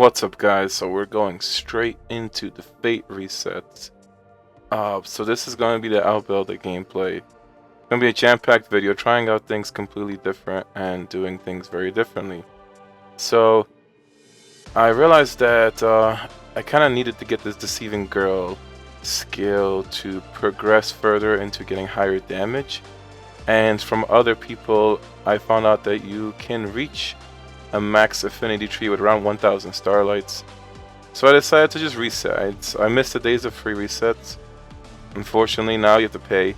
What's up, guys? So we're going straight into the Fate resets. So this is going to be the Albelda gameplay. It's going to be a jam-packed video, trying out things completely different and doing things very differently. So I realized that I kind of needed to get this Deceiving Girl skill to progress further into getting higher damage. And from other people, I found out that you can reach a max affinity tree with around 1000 starlights. So I decided to just reset. I missed the days of free resets. Unfortunately, now you have to pay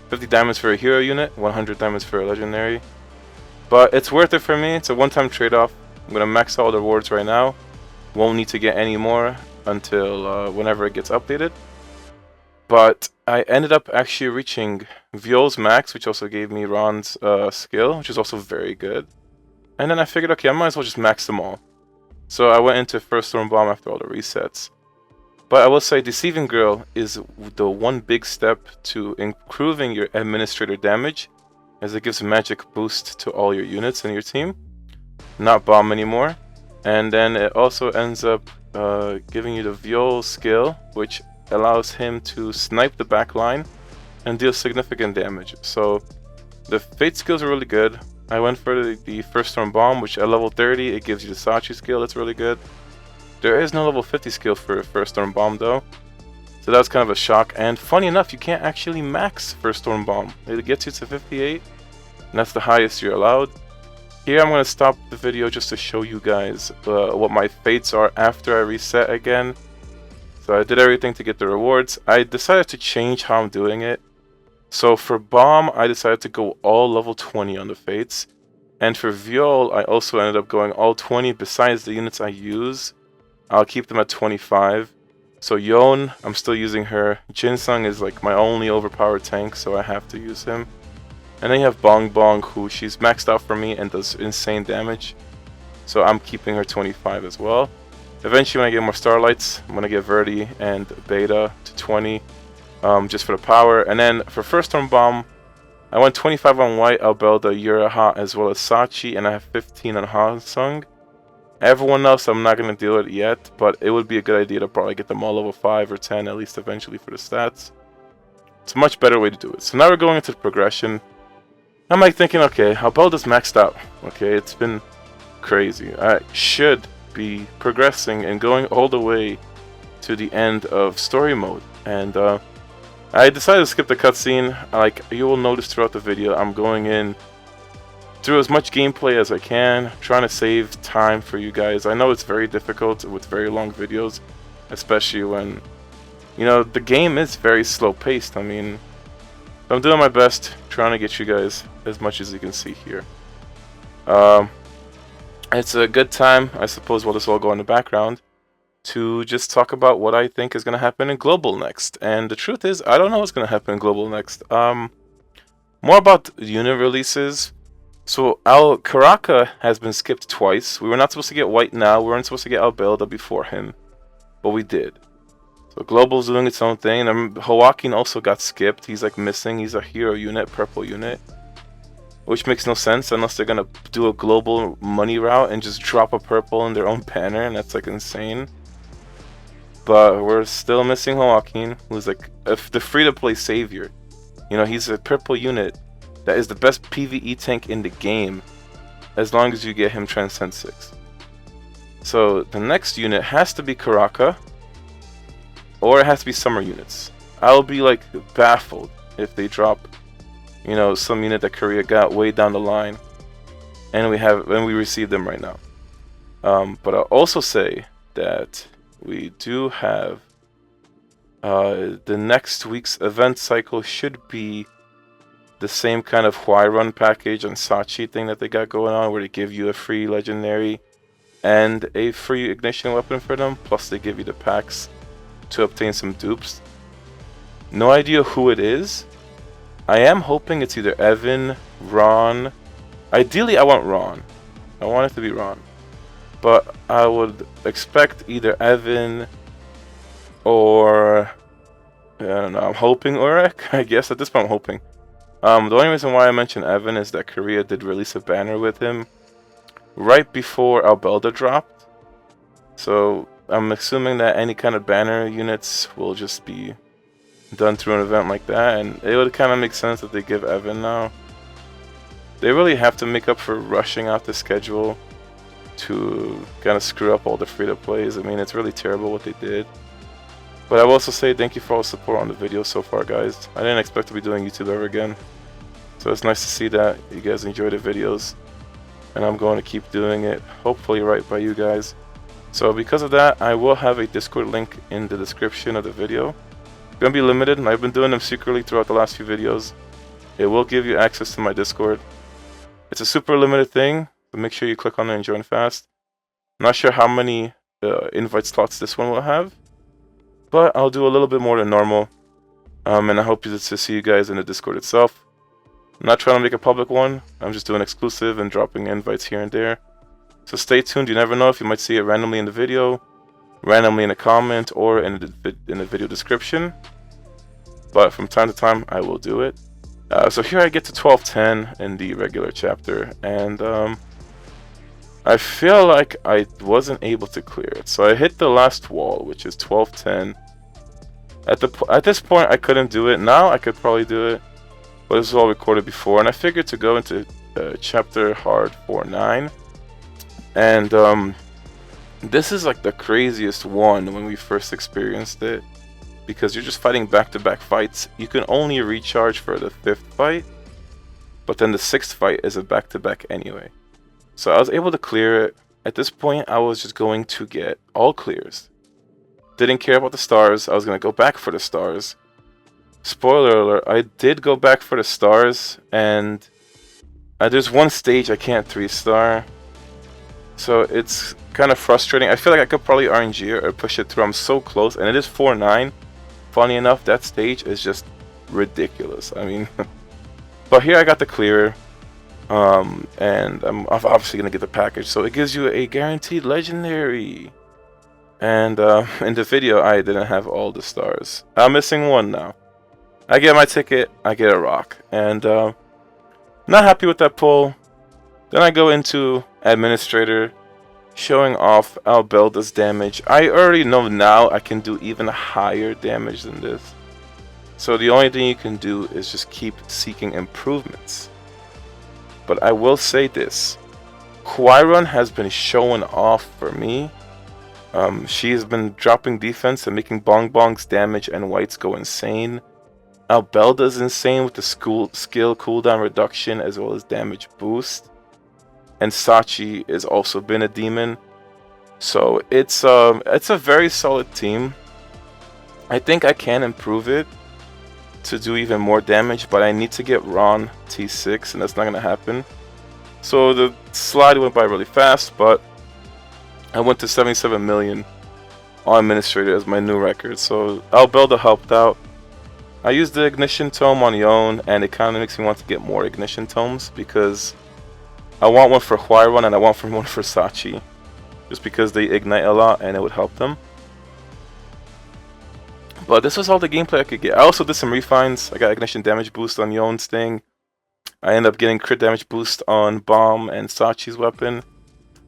50 diamonds for a hero unit, 100 diamonds for a legendary. But it's worth it for me. It's a one-time trade-off. I'm going to max all the rewards right now. Won't need to get any more until whenever it gets updated. But I ended up actually reaching Viole's max, which also gave me Ron's skill, which is also very good. And then I figured, okay, I might as well just max them all. So I went into first Thorn Bomb after all the resets. But I will say Deceiving Girl is the one big step to improving your administrator damage, as it gives a magic boost to all your units in your team. Not Bomb anymore. And then it also ends up giving you the Viole skill, which allows him to snipe the back line and deal significant damage. So the Fate skills are really good. I went for the first Thorn Bomb, which at level 30, it gives you the Sachi skill. That's really good. There is no level 50 skill for first Thorn Bomb, though. So that was kind of a shock. And funny enough, you can't actually max first Thorn Bomb. It gets you to 58, and that's the highest you're allowed. Here, I'm going to stop the video just to show you guys what my fates are after I reset again. So I did everything to get the rewards. I decided to change how I'm doing it. So for Bomb, I decided to go all level 20 on the Fates. And for Viole, I also ended up going all 20 besides the units I use. I'll keep them at 25. So Yon, I'm still using her. Jinsung is like my only overpowered tank, so I have to use him. And then you have Bong Bong, who she's maxed out for me and does insane damage. So I'm keeping her 25 as well. Eventually when I get more starlights, I'm going to get Verdi and Beta to 20. Just for the power. And then for first Thorn Bomb, I went 25 on White, Albelda, Uraha, as well as Sachi, and I have 15 on Hansung. Everyone else I'm not going to deal with yet, but it would be a good idea to probably get them all level 5 or 10 at least eventually for the stats. It's a much better way to do it. So now we're going into the progression. I'm like thinking, okay, Albelda's maxed out. Okay, it's been crazy. I should be progressing and going all the way to the end of story mode. And I decided to skip the cutscene. Like you will notice throughout the video, I'm going in through as much gameplay as I can, trying to save time for you guys. I know it's very difficult with very long videos, especially when, you know, the game is very slow paced. I mean, I'm doing my best trying to get you guys as much as you can see here. It's a good time, I suppose, while this will all go in the background, to just talk about what I think is going to happen in Global next. And the truth is, I don't know what's going to happen in Global next. More about unit releases. So Karaka has been skipped twice. We were not supposed to get White now. We weren't supposed to get Albelda before him. But we did. So Global's doing its own thing. And Hawakin also got skipped. He's like missing. He's a hero unit, purple unit. Which makes no sense unless they're going to do a global money route and just drop a purple in their own banner. And that's like insane. But we're still missing Hawakin, who's like the free-to-play savior. You know, he's a purple unit that is the best PvE tank in the game, as long as you get him Transcend 6. So the next unit has to be Karaka, or it has to be summer units. I'll be like baffled if they drop, you know, some unit that Korea got way down the line, and we receive them right now. But I'll also say that we do have the next week's event cycle should be the same kind of Why Run package and Sachi thing that they got going on, where they give you a free legendary and a free ignition weapon for them, plus they give you the packs to obtain some dupes. No idea who it is. I am hoping it's either Evan, Ron. Ideally I want Ron. I want it to be Ron. But I would expect either Evan or, I don't know, I'm hoping Urek. I guess at this point I'm hoping. The only reason why I mentioned Evan is that Korea did release a banner with him right before Albelda dropped. So I'm assuming that any kind of banner units will just be done through an event like that, and it would kind of make sense that they give Evan now. They really have to make up for rushing out the schedule to kind of screw up all the free-to-plays. I mean, it's really terrible what they did. But I will also say thank you for all the support on the video so far, guys. I didn't expect to be doing YouTube ever again. So it's nice to see that you guys enjoy the videos. And I'm going to keep doing it, hopefully right by you guys. So because of that, I will have a Discord link in the description of the video. It's going to be limited, and I've been doing them secretly throughout the last few videos. It will give you access to my Discord. It's a super limited thing, so make sure you click on it and join fast. I'm not sure how many invite slots this one will have, but I'll do a little bit more than normal. And I hope to see you guys in the Discord itself. I'm not trying to make a public one. I'm just doing exclusive and dropping invites here and there. So stay tuned. You never know if you might see it randomly in the video, randomly in a comment, or in the video description. But from time to time, I will do it. So here I get to 1210 in the regular chapter, and I feel like I wasn't able to clear it. So I hit the last wall, which is 1210. At this point, I couldn't do it. Now I could probably do it, but this was all recorded before, and I figured to go into chapter hard 4-9, and this is like the craziest one when we first experienced it, because you're just fighting back-to-back fights. You can only recharge for the 5th fight, but then the 6th fight is a back-to-back anyway. So I was able to clear it. At this point, I was just going to get all clears. Didn't care about the stars. I was going to go back for the stars. Spoiler alert, I did go back for the stars, and there's one stage I can't 3-star. So it's kind of frustrating. I feel like I could probably RNG or push it through. I'm so close, and it is 4-9. Funny enough, that stage is just ridiculous. I mean, but here I got the clear, and I'm obviously gonna get the package. So it gives you a guaranteed legendary. And in the video, I didn't have all the stars. I'm missing one now. I get my ticket, I get a rock, and not happy with that pull. Then I go into administrator, showing off Albelda's damage. I already know now I can do even higher damage than this. So the only thing you can do is just keep seeking improvements. But I will say this. Kaizer has been showing off for me. She has been dropping defense and making Bong Bong's damage and whites go insane. Albelda is insane with the skill cooldown reduction as well as damage boost. And Sachi has also been a demon. So it's a very solid team. I think I can improve it to do even more damage, but I need to get Ron T6, and that's not going to happen. So the slide went by really fast, but I went to 77 million on Administrator as my new record. So Albelda helped out. I used the Ignition Tome on Yon, and it kind of makes me want to get more Ignition Tomes, because I want one for Kaizer and I want one for Sachi, just because they ignite a lot and it would help them. But this was all the gameplay I could get. I also did some refines. I got Ignition damage boost on Yon's thing. I ended up getting crit damage boost on Bomb and Sachi's weapon.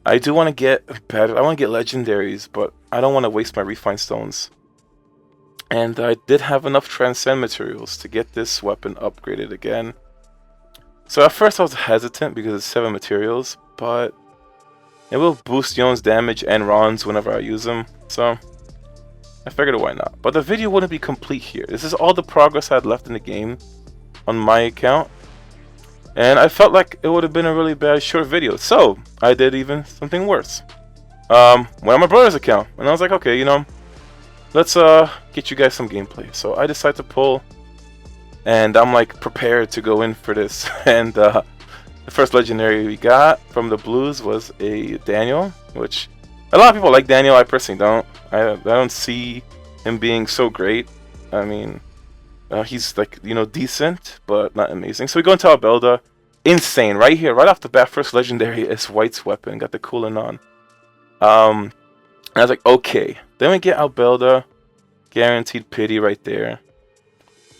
I do want to get better. I want to get legendaries, but I don't want to waste my refine stones. And I did have enough transcend materials to get this weapon upgraded again. So at first I was hesitant because it's 7 materials, but it will boost Yon's damage and Ron's whenever I use them. So I figured why not. But the video wouldn't be complete here. This is all the progress I had left in the game on my account. And I felt like it would have been a really bad short video. So I did even something worse. Went on my brother's account. And I was like, okay, you know, let's get you guys some gameplay. So I decided to pull. And I'm like prepared to go in for this. And the first legendary we got from the blues was a Daniel, which a lot of people like Daniel. I personally don't. I don't see him being so great. I mean, he's like, you know, decent, but not amazing. So we go into Albelda. Insane. Right here, right off the bat, first legendary is White's weapon. Got the cooling on. And I was like, okay. Then we get Albelda. Guaranteed pity right there.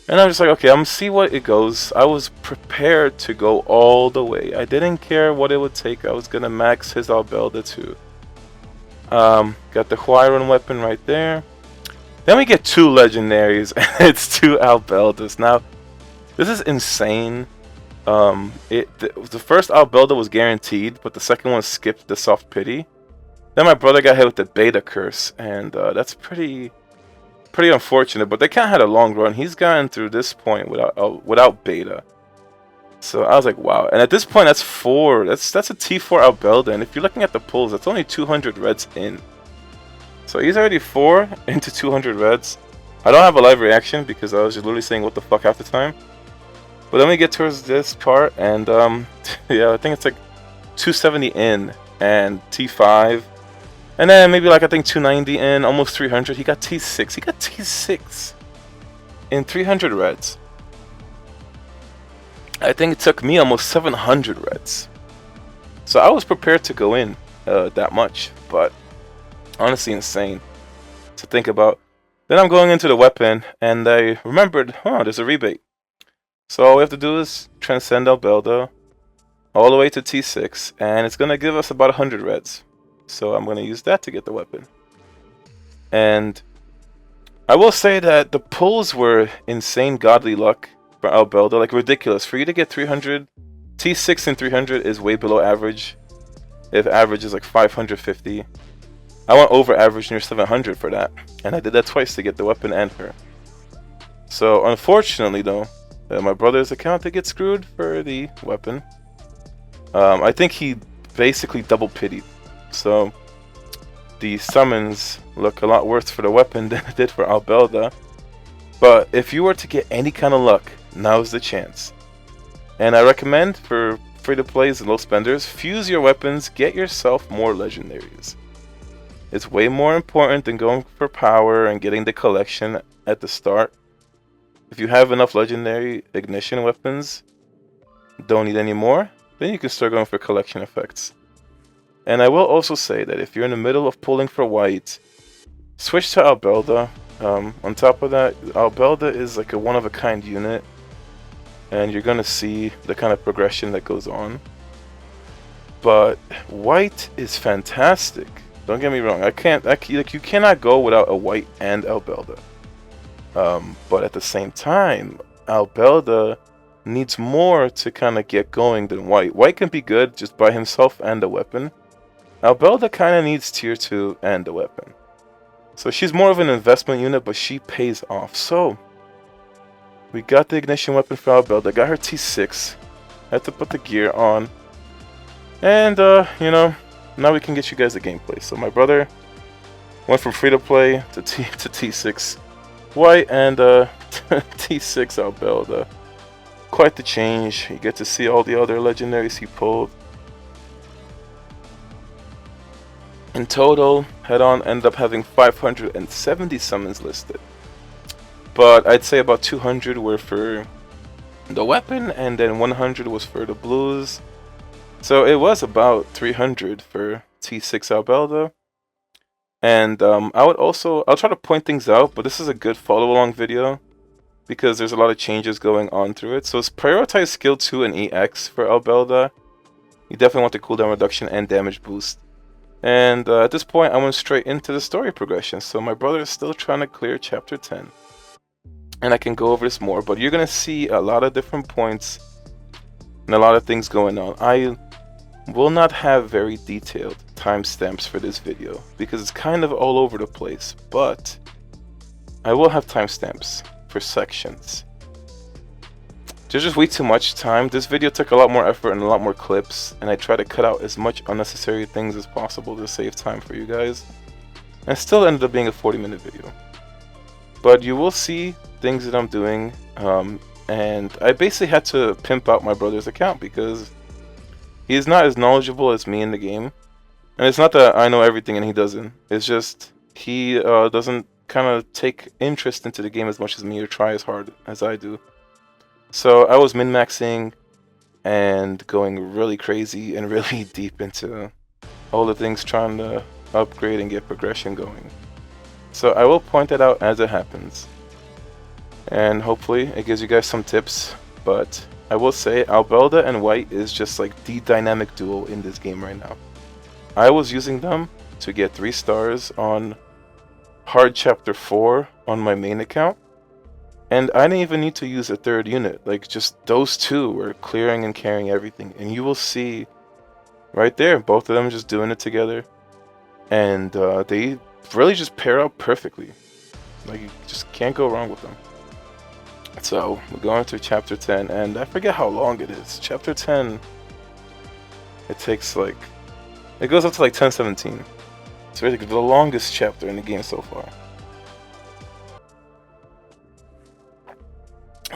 And I'm just like, okay, I'm gonna see what it goes. I was prepared to go all the way. I didn't care what it would take. I was gonna max his Albelda too. Got the Huayron weapon right there. Then we get 2 legendaries, and it's 2 Albeldas. Now, this is insane. The first Albelda was guaranteed, but the second one skipped the soft pity. Then my brother got hit with the beta curse, and that's pretty unfortunate. But they kind of had a long run. He's gotten through this point without beta. So I was like, wow. And at this point, that's 4. That's a T4 Albelda, and if you're looking at the pulls, that's only 200 reds in. So he's already 4 into 200 reds. I don't have a live reaction because I was just literally saying what the fuck half the time. But then we get towards this part, and yeah, I think it's like 270 in and T5. And then maybe like I think 290 in, almost 300. He got T6. He got T6 in 300 reds. I think it took me almost 700 reds. So I was prepared to go in that much, but honestly insane to think about. Then I'm going into the weapon, and I remembered, there's a rebate. So all we have to do is transcend Albelda all the way to T6, and it's going to give us about 100 reds. So I'm going to use that to get the weapon. And I will say that the pulls were insane godly luck for Albelda, like ridiculous. For you to get 300, T6 and 300 is way below average. If average is like 550. I went over average near 700 for that. And I did that twice to get the weapon and her. So unfortunately though, my brother's account did get screwed for the weapon. I think he basically double pitied. So the summons look a lot worse for the weapon than it did for Albelda. But if you were to get any kind of luck, now's the chance. And I recommend for free-to-plays and low spenders, fuse your weapons, get yourself more legendaries. It's way more important than going for power and getting the collection at the start. If you have enough legendary ignition weapons, don't need any more, then you can start going for collection effects. And I will also say that if you're in the middle of pulling for white, switch to Albelda. On top of that, Albelda is like a one-of-a-kind unit, and you're gonna see the kind of progression that goes on. But white is fantastic. Don't get me wrong. You cannot go without a white and Albelda. But at the same time, Albelda needs more to kind of get going than white. White can be good just by himself and a weapon. Albelda kind of needs tier 2 and a weapon. So she's more of an investment unit, but she pays off. So we got the ignition weapon for Albelda. Got her T6. Had to put the gear on. And, now we can get you guys the gameplay. So my brother went from free to play to T6 white and T6 Albelda. Quite the change. You get to see all the other legendaries he pulled. In total, head-on ended up having 570 summons listed. But I'd say about 200 were for the weapon, and then 100 was for the blues. So it was about 300 for T6 Albelda. And I'll try to point things out, but this is a good follow-along video because there's a lot of changes going on through it. So it's prioritize skill 2 and EX for Albelda. You definitely want the cooldown reduction and damage boost. And at this point, I went straight into the story progression. So my brother is still trying to clear chapter 10. And I can go over this more, but you're going to see a lot of different points and a lot of things going on. I will not have very detailed timestamps for this video because it's kind of all over the place, but I will have timestamps for sections. There's just way too much time. This video took a lot more effort and a lot more clips, and I try to cut out as much unnecessary things as possible to save time for you guys. And it still ended up being a 40-minute video. But you will see things that I'm doing, and I basically had to pimp out my brother's account because he's not as knowledgeable as me in the game. And it's not that I know everything and he doesn't. It's just he doesn't kind of take interest into the game as much as me or try as hard as I do. So I was min-maxing and going really crazy and really deep into all the things trying to upgrade and get progression going. So I will point that out as it happens. And hopefully it gives you guys some tips. But I will say Albelda and White is just like the dynamic duo in this game right now. I was using them to get 3 stars on hard chapter 4 on my main account. And I didn't even need to use a 3rd unit. Like, just those 2 were clearing and carrying everything. And you will see right there, both of them just doing it together. And they really just pair up perfectly. Like, you just can't go wrong with them. So, we're going to chapter 10, and I forget how long it is. Chapter 10, it takes like, it goes up to like 10:17. It's really the longest chapter in the game so far.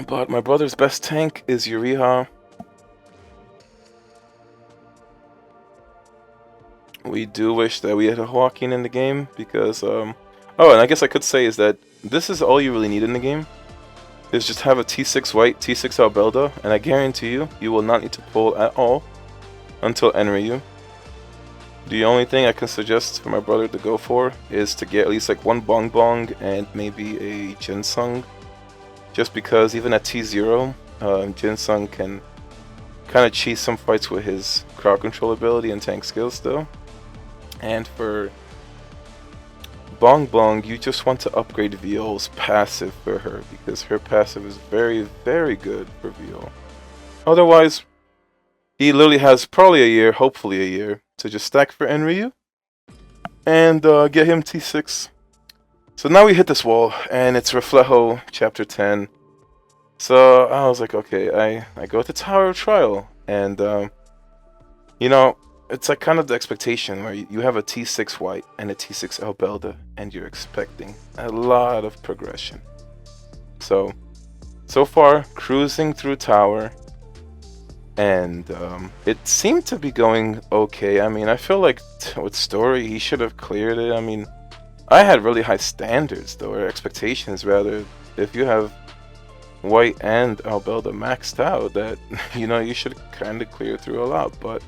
But my brother's best tank is Uriha. We do wish that we had a Joaquin in the game because, oh, and I guess I could say is that this is all you really need in the game. Is just have a T6 white, T6 Albelda, and I guarantee you, you will not need to pull at all until Enryu. The only thing I can suggest for my brother to go for is to get at least like 1 Bong Bong and maybe a Jinsung. Just because even at T0, Jinsung can kind of cheese some fights with his crowd control ability and tank skills still. And for Bong Bong, you just want to upgrade Viole's passive for her, because her passive is very, very good for Viole. Otherwise, he literally has probably a year, hopefully a year, to just stack for Enryu and get him T6. So now we hit this wall, and it's Reflejo chapter 10. So I was like, okay, I go to Tower of Trial, and you know, it's like kind of the expectation where you have a T6 white and a T6 Albelda, and you're expecting a lot of progression. So far, cruising through Tower, and it seemed to be going okay. I mean, I feel like with story, he should have cleared it. I mean, I had really high standards, though, or expectations rather. If you have white and Albelda maxed out, that, you know, you should kind of clear through a lot, but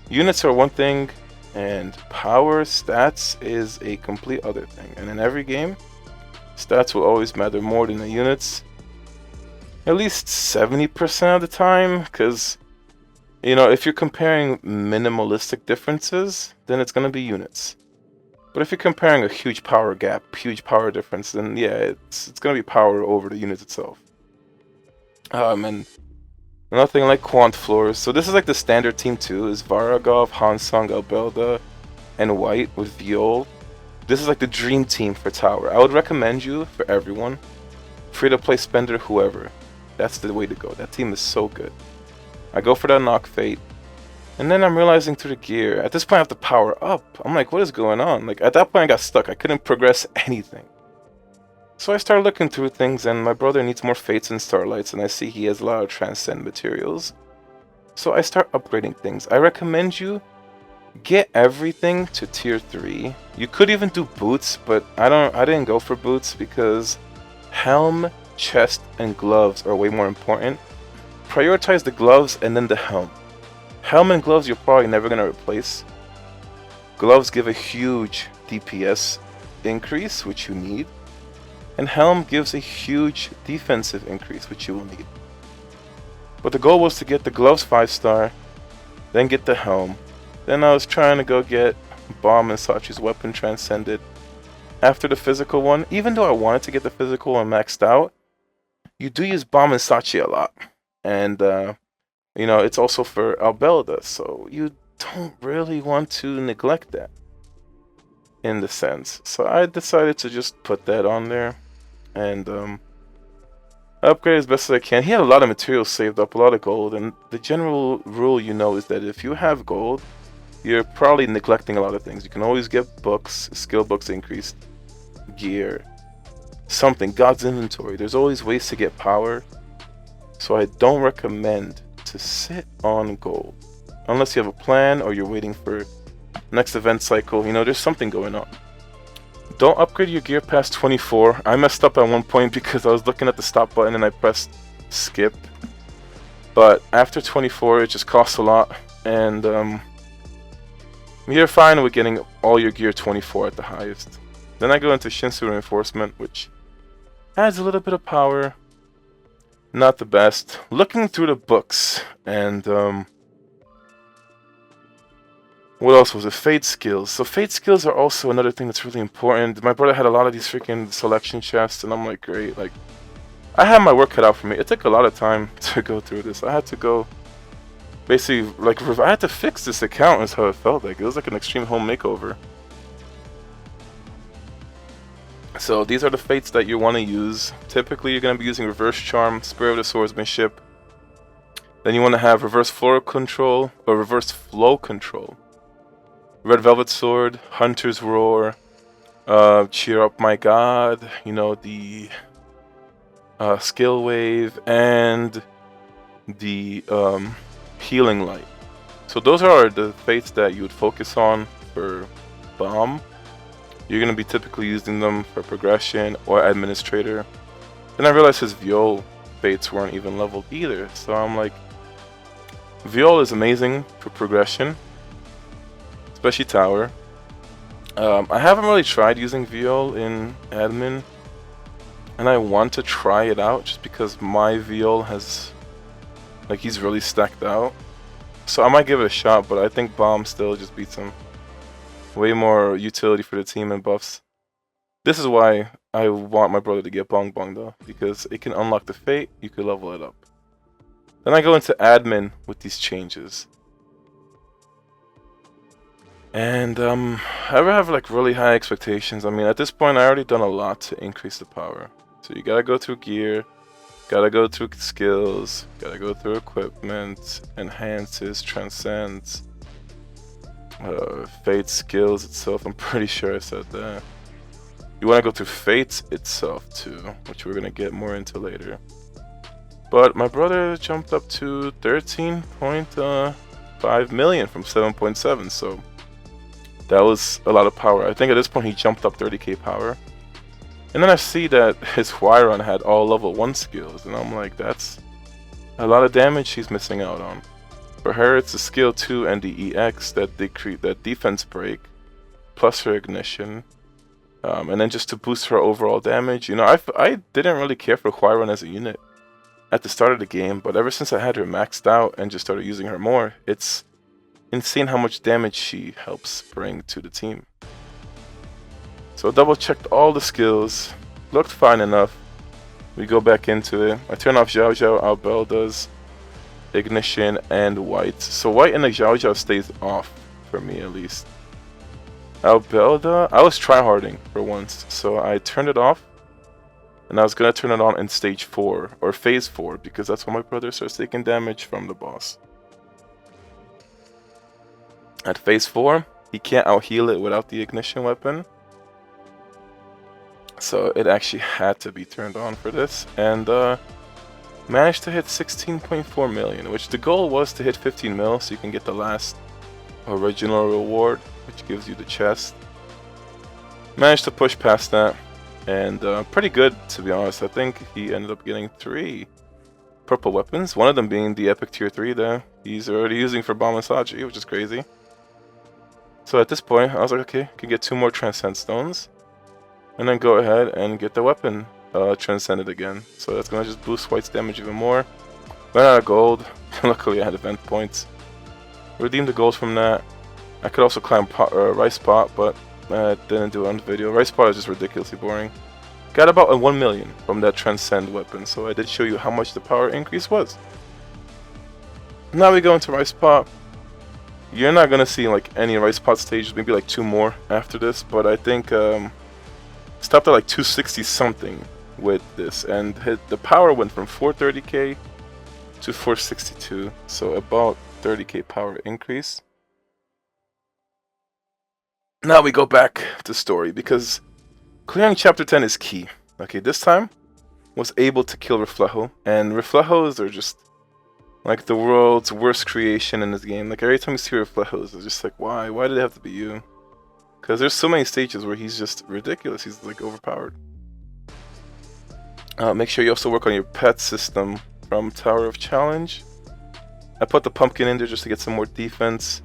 units are one thing, and power, stats is a complete other thing. And in every game, stats will always matter more than the units. At least 70% of the time, because, you know, if you're comparing minimalistic differences, then it's going to be units. But if you're comparing a huge power gap, huge power difference, then yeah, it's going to be power over the unit itself. And nothing like Quant floors. So this is like the standard team too, is Varagov, Hansung, Albelda, and White with Viole. This is like the dream team for Tower. I would recommend you for everyone. Free to play spender, whoever. That's the way to go. That team is so good. I go for that Knock Fate. And then I'm realizing through the gear, at this point I have to power up. I'm like, what is going on? Like, at that point I got stuck. I couldn't progress anything. So I started looking through things, and my brother needs more Fates and Starlights, and I see he has a lot of Transcend materials. So I start upgrading things. I recommend you get everything to tier 3. You could even do boots, but I didn't go for boots because helm, chest, and gloves are way more important. Prioritize the gloves and then the helm. Helm and gloves you're probably never going to replace. Gloves give a huge DPS increase, which you need. And helm gives a huge defensive increase, which you will need. But the goal was to get the gloves 5-star, then get the helm. Then I was trying to go get Bomb and Sachi's weapon transcended after the physical one. Even though I wanted to get the physical one maxed out, you do use Bomb and Sachi a lot. And, you know, it's also for Albelda, so you don't really want to neglect that in the sense. So I decided to just put that on there and upgrade as best as I can. He had a lot of materials saved up, a lot of gold, and the general rule, you know, is that if you have gold, you're probably neglecting a lot of things. You can always get books, skill books increased, gear, something, God's inventory. There's always ways to get power. So I don't recommend to sit on gold unless you have a plan or you're waiting for next event cycle. You know, there's something going on. Don't upgrade your gear past 24. I messed up at one point because I was looking at the stop button and I pressed skip. But after 24, it just costs a lot. And you're fine with getting all your gear 24 at the highest. Then I go into Shinsu Reinforcement, which adds a little bit of power. Not the best. Looking through the books, and What else was it? Fate skills. So fate skills are also another thing that's really important. My brother had a lot of these freaking selection chests, and I'm like, great. Like, I had my work cut out for me. It took a lot of time to go through this. I had to go, basically, like, I had to fix this account is how it felt like. It was like an extreme home makeover. So these are the fates that you want to use. Typically, you're going to be using Reverse Charm, Spirit of the Swordsmanship. Then you want to have Reverse Flow Control, or Reverse Flow Control. Red Velvet Sword, Hunter's Roar, Cheer Up My God, you know, the Skill Wave, and the Healing Light. So those are the fates that you would focus on for Bomb. You're going to be typically using them for Progression or Administrator. Then I realized his Viole fates weren't even leveled either, so I'm like, Viole is amazing for Progression, especially Tower. I haven't really tried using Viole in Admin, and I want to try it out just because my Viole has, like, he's really stacked out. So I might give it a shot, but I think Bomb still just beats him. Way more utility for the team and buffs. This is why I want my brother to get Bong Bong though, because it can unlock the Fate, you could level it up. Then I go into Admin with these changes. And I have like really high expectations. I mean, at this point I already done a lot to increase the power. So you gotta go through gear, gotta go through skills, gotta go through equipment, enhances, transcends, Fate skills itself. I'm pretty sure I said that. You want to go through Fate itself too, which we're gonna get more into later. But my brother jumped up to 13.5 million from 7.7, so that was a lot of power. I think at this point he jumped up 30k power. And then I see that his Huayron had all level 1 skills, and I'm like, that's a lot of damage she's missing out on. For her, it's the skill 2 and the EX that decrease that defense break, plus her ignition, and then just to boost her overall damage. You know, I didn't really care for Huayron as a unit at the start of the game, but ever since I had her maxed out and just started using her more, it's insane how much damage she helps bring to the team. So I double checked all the skills, looked fine enough. We go back into it. I turn off Xiao Xiao, Albelda's, Ignition, and White. So White and the Xiao Xiao stays off, for me at least. Albelda, I was tryharding for once, so I turned it off. And I was going to turn it on in stage 4, or phase 4, because that's when my brother starts taking damage from the boss. At phase 4, he can't out-heal it without the ignition weapon. So it actually had to be turned on for this. And managed to hit 16.4 million, which the goal was to hit 15 mil so you can get the last original reward, which gives you the chest. Managed to push past that. And pretty good, to be honest. I think he ended up getting 3 purple weapons. One of them being the epic tier 3 that he's already using for Bomb and Saji, which is crazy. So at this point, I was like, okay, can get 2 more Transcend Stones. And then go ahead and get the weapon transcended again. So that's going to just boost White's damage even more. Ran out of gold. Luckily I had event points. Redeemed the gold from that. I could also climb Rice Pot, but I didn't do it on the video. Rice Pot is just ridiculously boring. Got about a 1 million from that Transcend weapon, so I did show you how much the power increase was. Now we go into Rice Pot. You're not gonna see like any Rice Pot stages, maybe like 2 more after this, but I think stopped at like 260 something with this, and the power went from 430k to 462, so about 30k power increase. Now we go back to story, because clearing chapter 10 is key. Okay, this time was able to kill Reflejo, and Reflejos are just like the world's worst creation in this game. Like every time you see Reflejos, it's just like, why did it have to be you? Because there's so many stages where he's just ridiculous, he's like overpowered. Make sure you also work on your pet system from Tower of Challenge. I put the pumpkin in there just to get some more defense.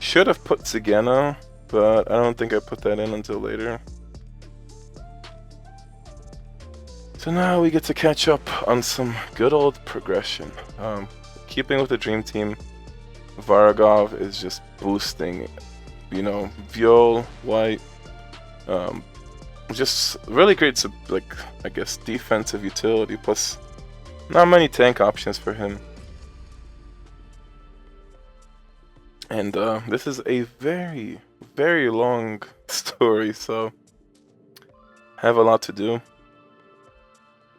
Should have put Zigana, but I don't think I put that in until later. So now we get to catch up on some good old progression. Keeping with the Dream Team, Varagov is just boosting, you know, Viole, White. Just really great, like, I guess, defensive utility, plus not many tank options for him. And this is a very, very long story, so I have a lot to do.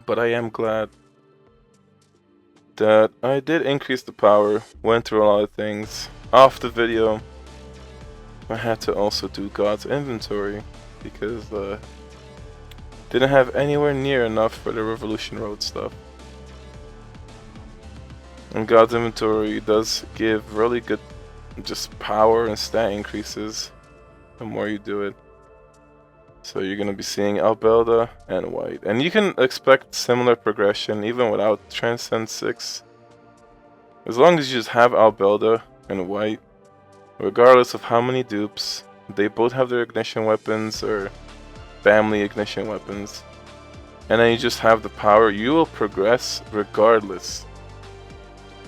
But I am glad that I did increase the power, went through a lot of things. Off the video, I had to also do God's inventory because didn't have anywhere near enough for the Revolution Road stuff. And God's inventory does give really good just power and stat increases the more you do it. So you're going to be seeing Albelda and White. And you can expect similar progression even without Transcend 6. As long as you just have Albelda and White, regardless of how many dupes, they both have their ignition weapons or family ignition weapons. And then you just have the power, you will progress regardless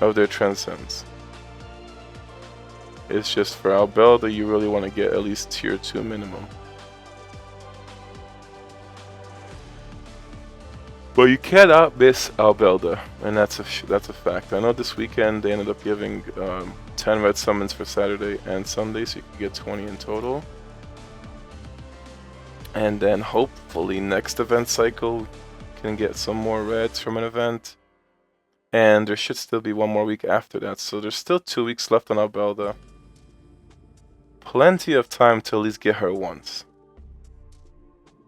of their Transcends. It's just for Albelda, you really want to get at least tier 2 minimum. But you cannot miss Albelda, and that's a fact. I know this weekend they ended up giving 10 red summons for Saturday and Sunday, so you can get 20 in total. And then hopefully next event cycle you can get some more reds from an event. And there should still be one more week after that, so there's still 2 weeks left on Albelda. Plenty of time to at least get her once.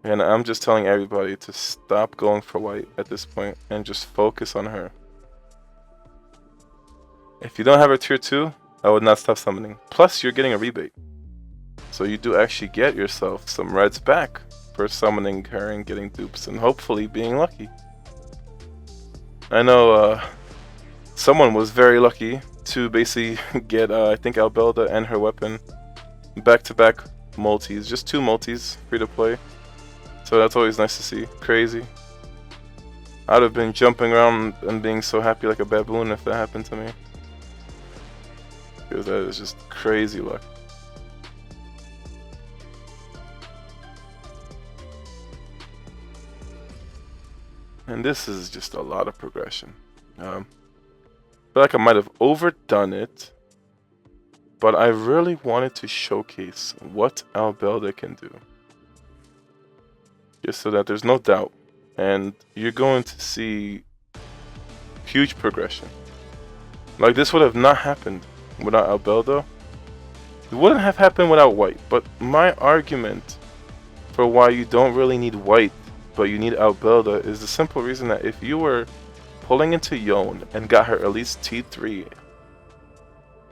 And I'm just telling everybody to stop going for White at this point and just focus on her. If you don't have her tier 2, I would not stop summoning. Plus, you're getting a rebate. So you do actually get yourself some reds back for summoning her and getting dupes and hopefully being lucky. I know someone was very lucky to basically get, I think, Albelda and her weapon back-to-back multis. Just 2 multis, free to play. So that's always nice to see. Crazy. I'd have been jumping around and being so happy like a baboon if that happened to me. Because that is just crazy luck. And this is just a lot of progression. I feel like I might have overdone it. But I really wanted to showcase what Albelda can do. Just so that there's no doubt. And you're going to see huge progression. Like this would have not happened without Albelda. It wouldn't have happened without White. But my argument for why you don't really need White, but you need Albelda, is the simple reason that if you were pulling into Yone and got her at least T3,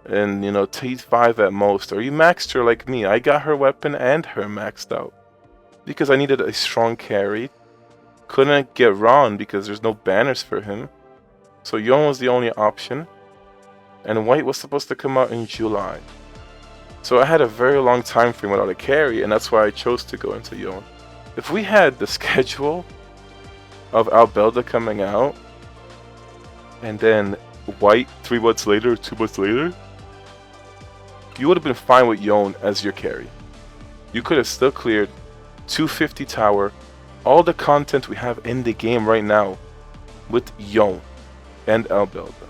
and you know, T5 at most, or you maxed her like me, I got her weapon and her maxed out. Because I needed a strong carry. Couldn't get Ron because there's no banners for him. So Yone was the only option. And White was supposed to come out in July. So I had a very long time frame without a carry, and that's why I chose to go into Yone. If we had the schedule of Albelda coming out, and then White 3 months later, 2 months later, you would have been fine with Yone as your carry. You could have still cleared 250 tower, all the content we have in the game right now with Yone and Albelda.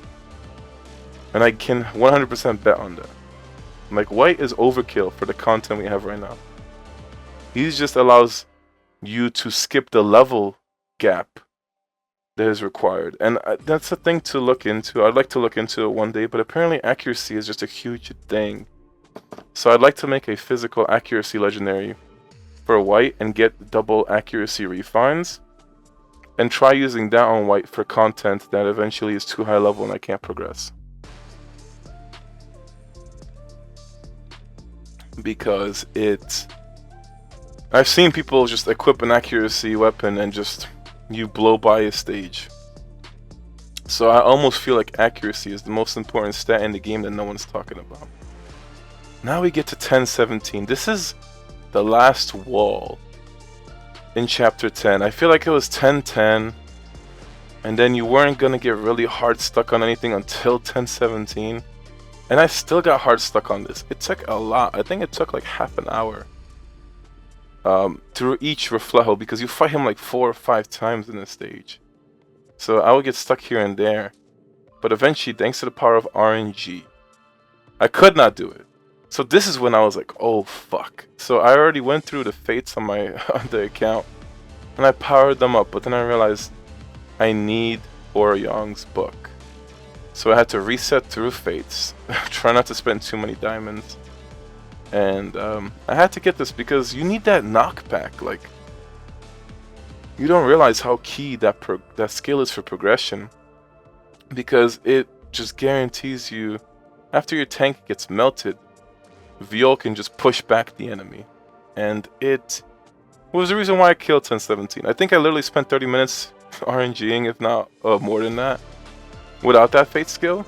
And I can 100% bet on that. Like, White is overkill for the content we have right now. He just allows you to skip the level gap that is required. And that's a thing to look into. I'd like to look into it one day, but apparently accuracy is just a huge thing. So I'd like to make a physical accuracy legendary for White and get double accuracy refines. And try using that on White for content that eventually is too high level and I can't progress. Because I've seen people just equip an accuracy weapon and just you blow by a stage. So I almost feel like accuracy is the most important stat in the game that no one's talking about. Now we get to 1017. This is the last wall in chapter 10. I feel like it was 1010 and then you weren't gonna get really hard stuck on anything until 1017. And I still got hard stuck on this. It took a lot. I think it took like half an hour through each Reflejo, because you fight him like 4 or 5 times in this stage. So I would get stuck here and there. But eventually, thanks to the power of RNG, I could not do it. So this is when I was like, oh fuck. So I already went through the fates on my on the account, and I powered them up, but then I realized I need Oryong's book. So I had to reset through fates, try not to spend too many diamonds. And I had to get this because you need that knockback. Like, you don't realize how key that skill is for progression, because it just guarantees you, after your tank gets melted, Viole can just push back the enemy. And it was the reason why I killed 1017. I think I literally spent 30 minutes RNGing, if not more than that, without that fate skill.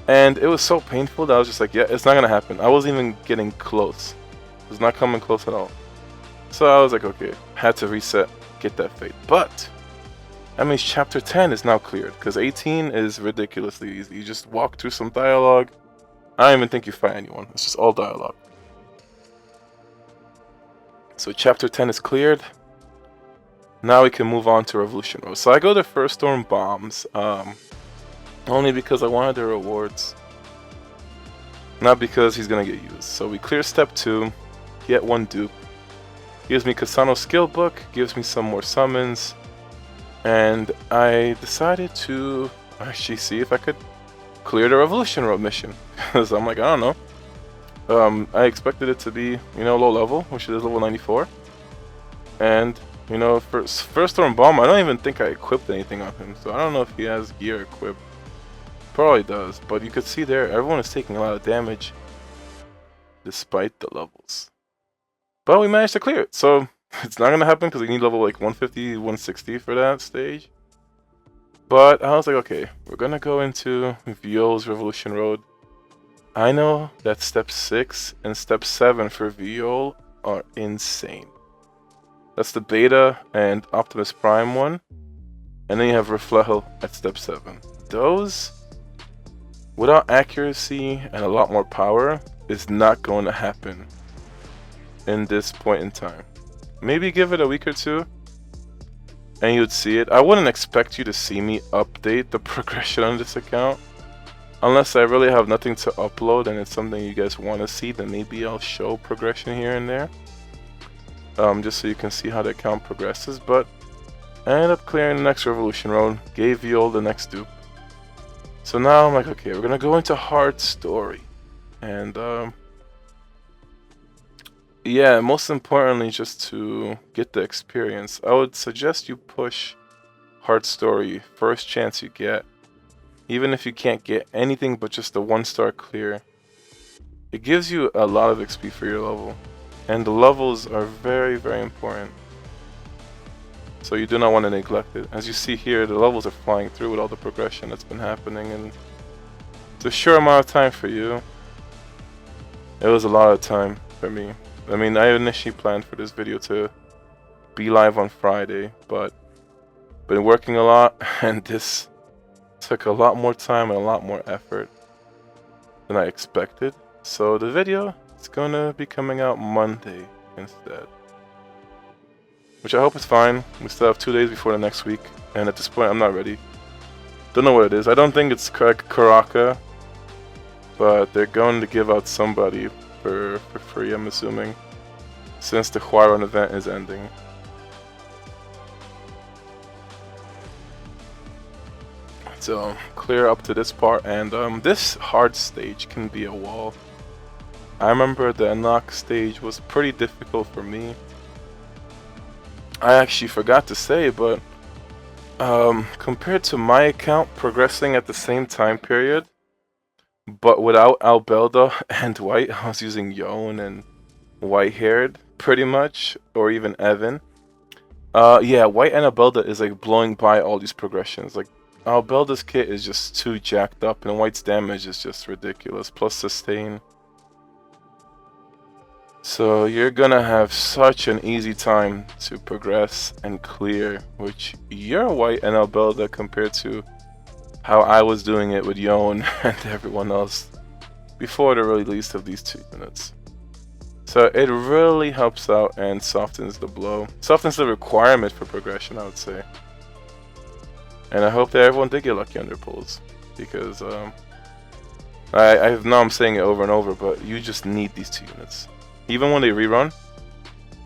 And it was so painful that I was just like, yeah, it's not gonna happen. I wasn't even getting close. It was not coming close at all. So I was like, okay, had to reset, get that fate. But that means chapter 10 is now cleared, because 18 is ridiculously easy. You just walk through some dialogue. I don't even think you fight anyone. It's just all dialogue. So chapter 10 is cleared. Now we can move on to Revolution Road. So I go to First Storm Bombs, only because I wanted the rewards, not because he's gonna get used. So we clear step 2, get 1 dupe, gives me Kasano's skill book, gives me some more summons, and I decided to actually see if I could clear the Revolution Road mission, because I'm like, I don't know. I expected it to be, you know, low level, which is level 94, and you know, first Storm Bomb, I don't even think I equipped anything on him, so I don't know if he has gear equipped. Probably does, but you could see there, everyone is taking a lot of damage despite the levels. But we managed to clear it, so it's not gonna happen because we need level like 150, 160 for that stage. But I was like, okay, we're gonna go into Viole's Revolution Road. I know that step 6 and step 7 for Viole are insane. That's the beta and Optimus Prime one, and then you have Reflejo at step 7. Those, without accuracy and a lot more power, is not going to happen in this point in time. Maybe give it a week or two and you'd see it. I wouldn't expect you to see me update the progression on this account unless I really have nothing to upload and it's something you guys want to see. Then maybe I'll show progression here and there, just so you can see how the account progresses. But I ended up clearing the next Revolution Road, gave Viole the next dupe. So now I'm like, okay, we're gonna go into hard story, and yeah, most importantly, just to get the experience, I would suggest you push hard story first chance you get, even if you can't get anything but just a 1-star clear. It gives you a lot of XP for your level, and the levels are very, very important. So you do not want to neglect it. As you see here, the levels are flying through with all the progression that's been happening, and it's a short amount of time for you. It was a lot of time for me. I mean, I initially planned for this video to be live on Friday, but been working a lot, and this took a lot more time and a lot more effort than I expected. So the video is gonna be coming out Monday instead, which I hope is fine. We still have 2 days before the next week, and at this point I'm not ready. Don't know what it is. I don't think it's Karaka, but they're going to give out somebody for free, I'm assuming, since the Huaron event is ending. So clear up to this part, and this hard stage can be a wall. I remember the Enoch stage was pretty difficult for me. I actually forgot to say, but compared to my account progressing at the same time period, but without Albelda and White, I was using Yon and white-haired pretty much, or even Evan. Yeah, White and Albelda is like blowing by all these progressions. Like, Albelda's kit is just too jacked up, and White's damage is just ridiculous, plus sustain. So you're gonna have such an easy time to progress and clear, which you're White and Albelda compared to how I was doing it with Yon and everyone else before the release of these 2 units. So it really helps out and softens the blow. Softens the requirement for progression, I would say. And I hope that everyone did get lucky on their pulls. Because I know I'm saying it over and over, but you just need these 2 units. Even when they rerun,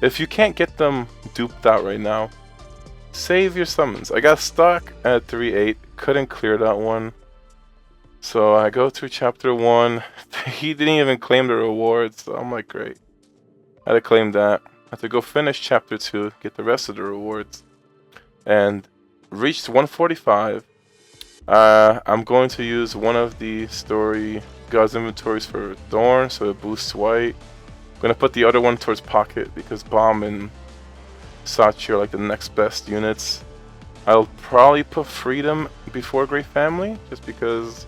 if you can't get them duped out right now, save your summons. I got stuck at 3-8, couldn't clear that one. So I go through chapter 1. He didn't even claim the rewards, so I'm like, great. I had to claim that. I had to go finish chapter 2, get the rest of the rewards, and reached 145. I'm going to use one of the story God's inventories for Thorn, so it boosts white. I'm going to put the other one towards Pocket because Bomb and Sachi are like the next best units. I'll probably put Freedom before Great Family, just because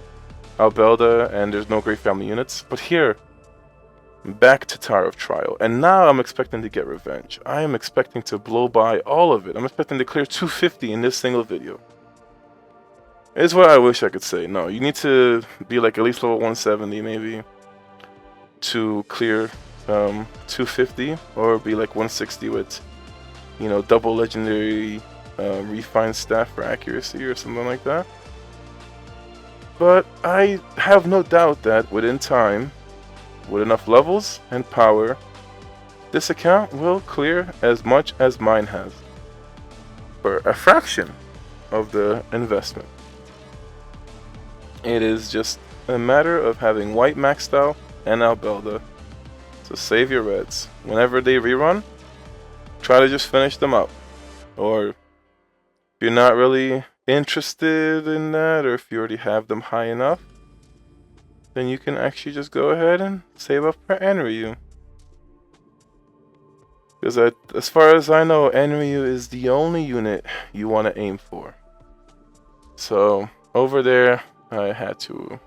Albelda and there's no Great Family units. But here, back to Tower of Trial, and now I'm expecting to get revenge. I am expecting to blow by all of it. I'm expecting to clear 250 in this single video. It's what I wish I could say. No, you need to be like at least level 170 maybe to clear 250, or be like 160 with, you know, double legendary refined staff for accuracy or something like that. But I have no doubt that within time, with enough levels and power, this account will clear as much as mine has for a fraction of the investment. It is just a matter of having white maxed out and Albelda. So save your reds. Whenever they rerun, try to just finish them up. Or if you're not really interested in that, or if you already have them high enough, then you can actually just go ahead and save up for Enryu. Because as far as I know, Enryu is the only unit you want to aim for. So over there, I had to...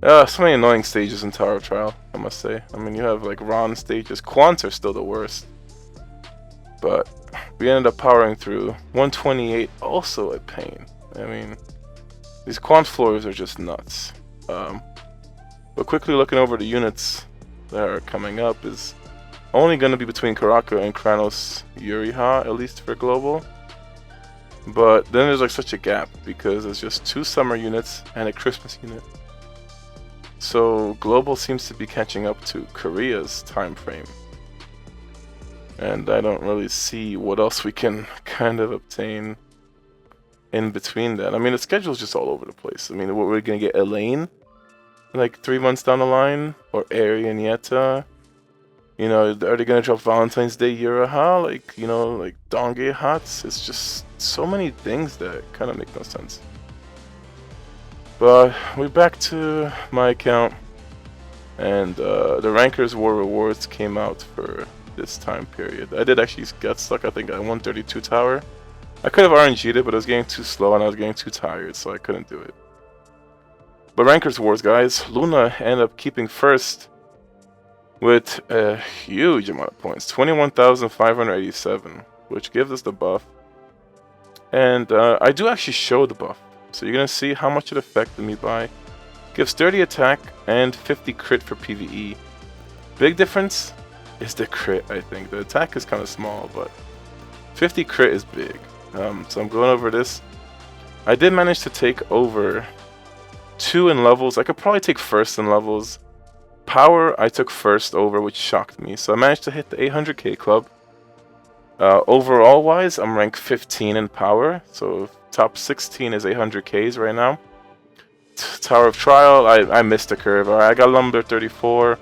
so many annoying stages in Tower of Trial, I must say. I mean, you have like Ron stages. Quants are still the worst. But we ended up powering through 128, also a pain. I mean, these Quant floors are just nuts. But quickly looking over the units that are coming up is only going to be between Karaka and Kranos Yuriha, at least for global. But then there's like such a gap because there's just 2 summer units and a Christmas unit. So global seems to be catching up to Korea's time frame. And I don't really see what else we can kind of obtain in between that. I mean, the schedule's just all over the place. I mean, we're going to get Elaine like 3 months down the line, or Eri and Yetta. You know, are they gonna drop Valentine's Day Yuraha? Like, you know, like Dongye Hats? It's just so many things that kind of make no sense. But we're back to my account, and the Rankers War rewards came out for this time period. I did actually get stuck, I think, at 132 tower. I could have RNG'd it, but it was getting too slow and I was getting too tired, so I couldn't do it. But Rankers Wars, guys, Luna ended up keeping first with a huge amount of points, 21,587, which gives us the buff. And I do actually show the buff, so you're going to see how much it affected me by. Gives 30 attack and 50 crit for PvE. Big difference is the crit, I think. The attack is kind of small, but 50 crit is big. So I'm going over this. I did manage to take over 2 in levels. I could probably take first in levels. Power, I took first over, which shocked me. So I managed to hit the 800k club. Overall wise, I'm ranked 15 in power. So top 16 is 800ks right now. Tower of Trial, I missed the curve. I got number 34.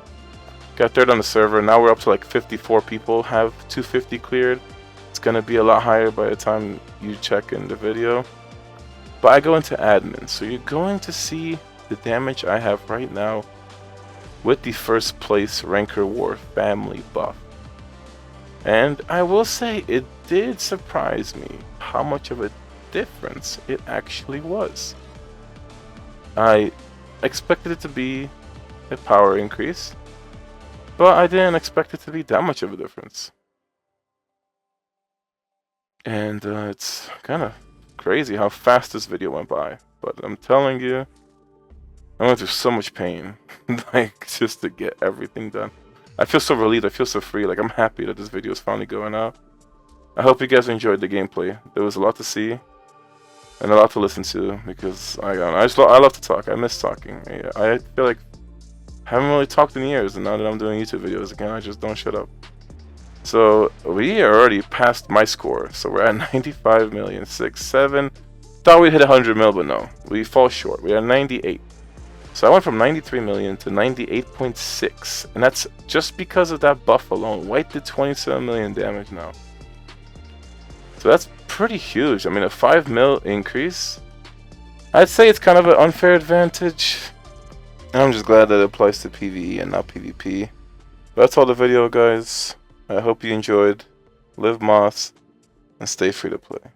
Got third on the server. Now we're up to like 54 people have 250 cleared. It's going to be a lot higher by the time you check in the video. But I go into admin, so you're going to see the damage I have right now with the first place Ranker War family buff. And I will say, it did surprise me how much of a difference it actually was. I expected it to be a power increase, but I didn't expect it to be that much of a difference. And it's kind of crazy how fast this video went by, but I'm telling you, I went through so much pain, like, just to get everything done. I feel so relieved, I feel so free, like, I'm happy that this video is finally going out. I hope you guys enjoyed the gameplay. There was a lot to see, and a lot to listen to, because, I love to talk, I miss talking. I feel like I haven't really talked in years, and now that I'm doing YouTube videos again, I just don't shut up. So, we are already past my score, so we're at 95,000,067. Thought we'd hit 100 mil, but no, we fall short. We are 98. So I went from 93 million to 98.6, and that's just because of that buff alone. White did 27 million damage now. So that's pretty huge. I mean, a 5 mil increase. I'd say it's kind of an unfair advantage. I'm just glad that it applies to PvE and not PvP. That's all the video, guys. I hope you enjoyed. Live Moss, and stay free to play.